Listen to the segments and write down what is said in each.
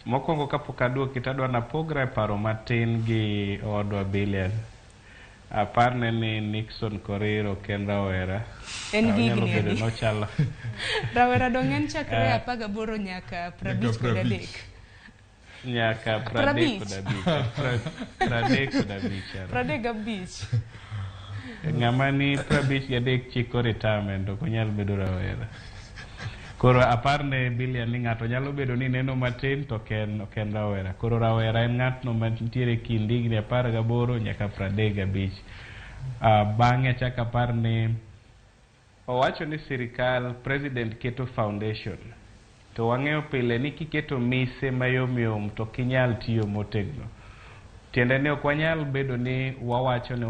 Mokwongo kapok aduoki tadwa napogre paro matin gi odwa Billion. Aparne ni Nixon Korir ok en rawera. En gigni adi? Nochalo. Rawera dong en chakre 18 nyaka 53. Nyaka 35. Ng'ama ni 53 chiko retirement ok onyal bedo rawera. Koro aparne Billion ni ng'ato nyalo bedo ni neno matin to ok en rawera. Koro rawera en ng'atno mantiere kind higni 18 nyaka 35. Bang'e chak aparne owacho ni sirikal president keto foundation. To wang'eyo pile ni kiketo mise mayom to kinyal tiyo motegno. Tiende ni ok wanyal bedo ni wawacho ni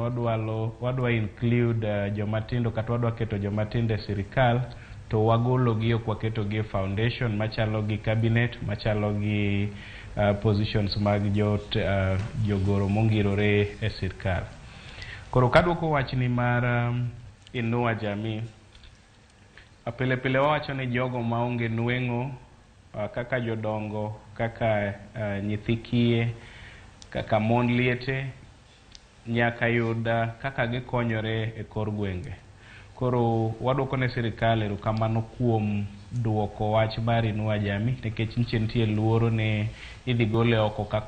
wadwa include jomatindo kata wadwa keto jomatindo e sirikal to wagolo gi ok waketo gi foundation machalo gi cabinet machalo gi positions mag jogoro mongirore e sirikal. Koro kaduoko wachni mar Inua Jamii, pile wawacho ni jogo maonge nweng'o kaka jodongo, kaka nyithi kiye, kaka mon liete nyaka yud kaka gikonyore e kor gwenge. Koro waduoko ne sirikal erokamano kuom duoko wach mar Inua Jamii nikech nitie luoro ni idhi gole oko